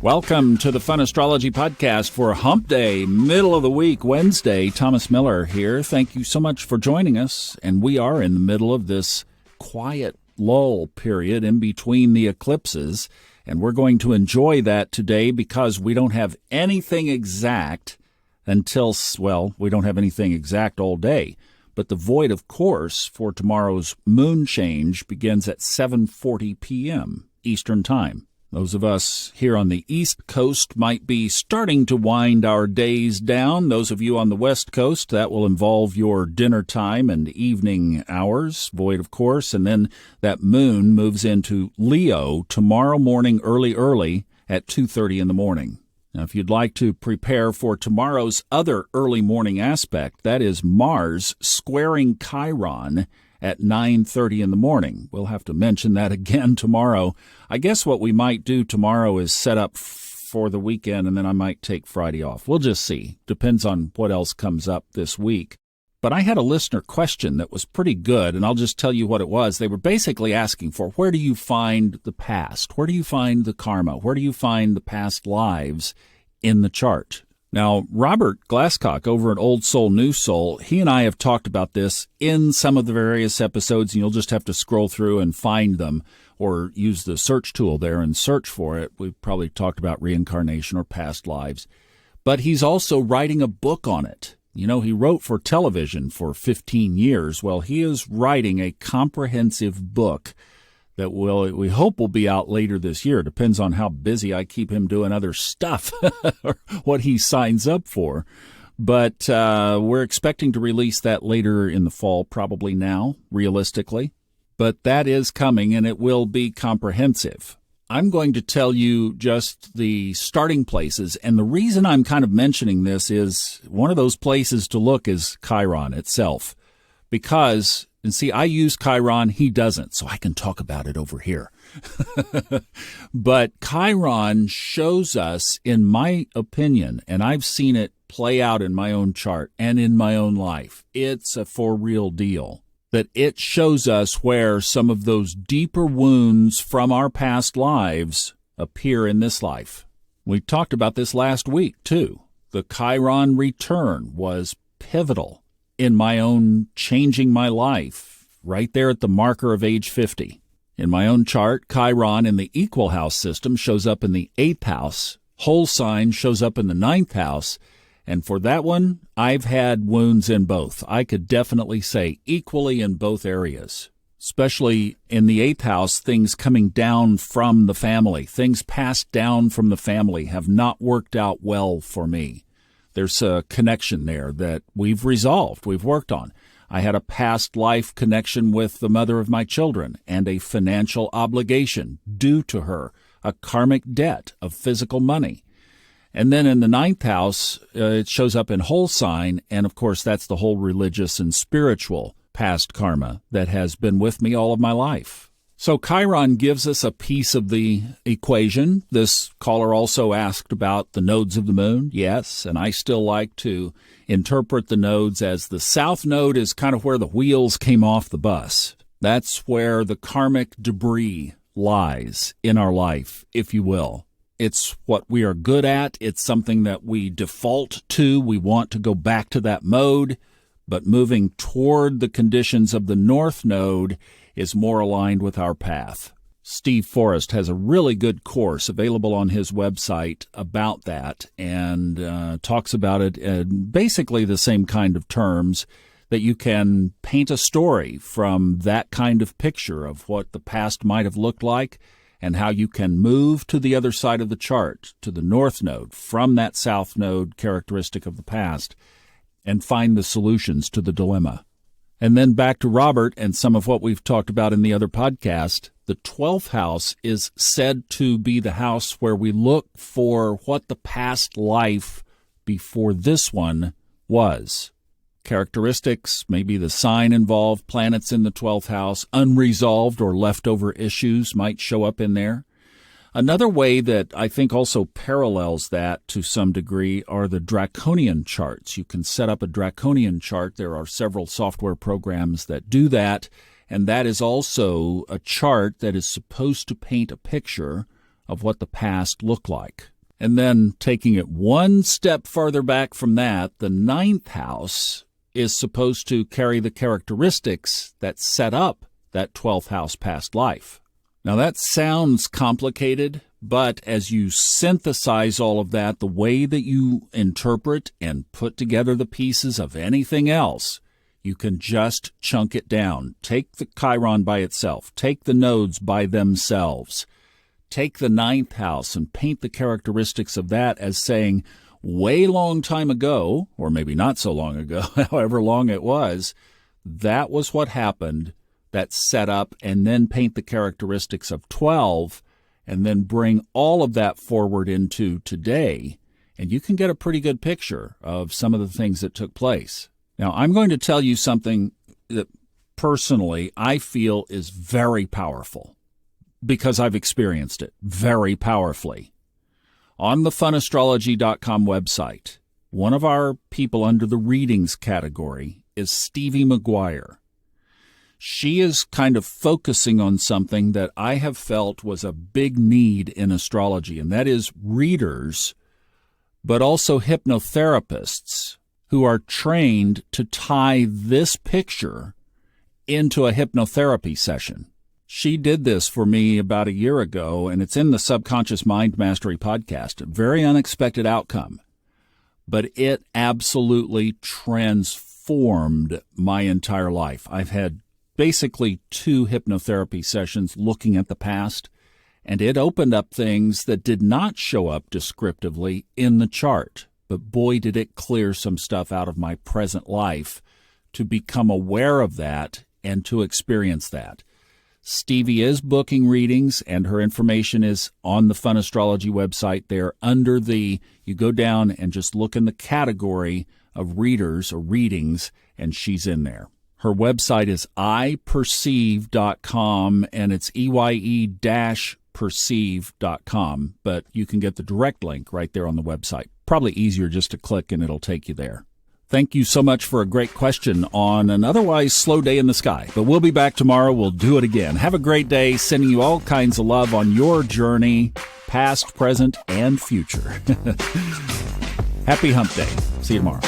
Welcome to the Fun Astrology Podcast for Hump Day, middle of the week, Wednesday. Thomas Miller here. Thank you so much for joining us. And we are in the middle of this quiet lull period in between the eclipses. And we're going to enjoy that today because we don't have anything exact until, well, we don't have anything exact all day. But the void, of course, for tomorrow's moon change begins at 7:40 p.m. Eastern Time. Those of us here on the East Coast might be starting to wind our days down. Those of you on the West Coast, that will involve your dinner time and evening hours, void of course, and then that moon moves into Leo tomorrow morning early at 2:30 in the morning. Now, if you'd like to prepare for tomorrow's other early morning aspect, that is Mars squaring Chiron at 9:30 in the morning. We'll have to mention that again tomorrow. I guess what we might do tomorrow is set up for the weekend, and then I might take Friday off. We'll just see. Depends on what else comes up this week. But I had a listener question that was pretty good, and I'll just tell you what it was. They were basically asking for, where do you find the past? Where do you find the karma? Where do you find the past lives in the chart? Now, Robert Glasscock over at Old Soul, New Soul, he and I have talked about this in some of the various episodes, and you'll just have to scroll through and find them or use the search tool there and search for it. We've probably talked about reincarnation or past lives. But he's also writing a book on it. You know, he wrote for television for 15 years. Well, he is writing a comprehensive book that we hope will be out later this year. Depends on how busy I keep him doing other stuff or what he signs up for. But we're expecting to release that later in the fall, probably now, realistically. But that is coming, and it will be comprehensive. I'm going to tell you just the starting places, and the reason I'm kind of mentioning this is one of those places to look is Chiron itself. Because, and see, I use Chiron, he doesn't, so I can talk about it over here. But Chiron shows us, in my opinion, and I've seen it play out in my own chart and in my own life, it's a for real deal, that it shows us where some of those deeper wounds from our past lives appear in this life. We talked about this last week, too. The Chiron return was pivotal in my own changing my life, right there at the marker of age 50. In my own chart, Chiron in the equal house system shows up in the 8th house, whole sign shows up in the 9th house, and for that one, I've had wounds in both. I could definitely say equally in both areas, especially in the 8th house, things coming down from the family, things passed down from the family have not worked out well for me. There's a connection there that we've resolved, we've worked on. I had a past life connection with the mother of my children and a financial obligation due to her, a karmic debt of physical money. And then in the 9th house, it shows up in whole sign, and of course that's the whole religious and spiritual past karma that has been with me all of my life. So Chiron gives us a piece of the equation. This caller also asked about the nodes of the moon. Yes, and I still like to interpret the nodes as the south node is kind of where the wheels came off the bus. That's where the karmic debris lies in our life, if you will. It's what we are good at. It's something that we default to. We want to go back to that mode, but moving toward the conditions of the north node is more aligned with our path. Steve Forrest has a really good course available on his website about that and talks about it in basically the same kind of terms, that you can paint a story from that kind of picture of what the past might have looked like and how you can move to the other side of the chart, to the north node, from that south node characteristic of the past, and find the solutions to the dilemma. And then back to Robert and some of what we've talked about in the other podcast. The 12th house is said to be the house where we look for what the past life before this one was. Characteristics, maybe the sign involved, planets in the 12th house, unresolved or leftover issues might show up in there. Another way that I think also parallels that to some degree are the draconian charts. You can set up a draconian chart. There are several software programs that do that, and that is also a chart that is supposed to paint a picture of what the past looked like. And then taking it one step farther back from that, the ninth house is supposed to carry the characteristics that set up that 12th house past life. Now that sounds complicated, but as you synthesize all of that, the way that you interpret and put together the pieces of anything else, you can just chunk it down. Take the chiron by itself. Take the nodes by themselves. Take the ninth house and paint the characteristics of that as saying, way long time ago, or maybe not so long ago, however long it was, that was what happened, that set up, and then paint the characteristics of 12, and then bring all of that forward into today, and you can get a pretty good picture of some of the things that took place. Now, I'm going to tell you something that personally I feel is very powerful, because I've experienced it very powerfully. On the funastrology.com website, one of our people under the readings category is Stevie McGuire. She is kind of focusing on something that I have felt was a big need in astrology, and that is readers, but also hypnotherapists who are trained to tie this picture into a hypnotherapy session. She did this for me about a year ago, and it's in the Subconscious Mind Mastery podcast. A very unexpected outcome, but it absolutely transformed my entire life. I've had basically 2 hypnotherapy sessions looking at the past, and it opened up things that did not show up descriptively in the chart. But boy, did it clear some stuff out of my present life to become aware of that and to experience that. Stevie is booking readings, and her information is on the Fun Astrology website. They're under you go down and just look in the category of readers or readings, and she's in there. Her website is iperceive.com, and it's EYE-perceive.com, but you can get the direct link right there on the website. Probably easier just to click and it'll take you there. Thank you so much for a great question on an otherwise slow day in the sky. But we'll be back tomorrow. We'll do it again. Have a great day. Sending you all kinds of love on your journey, past, present, and future. Happy Hump Day. See you tomorrow.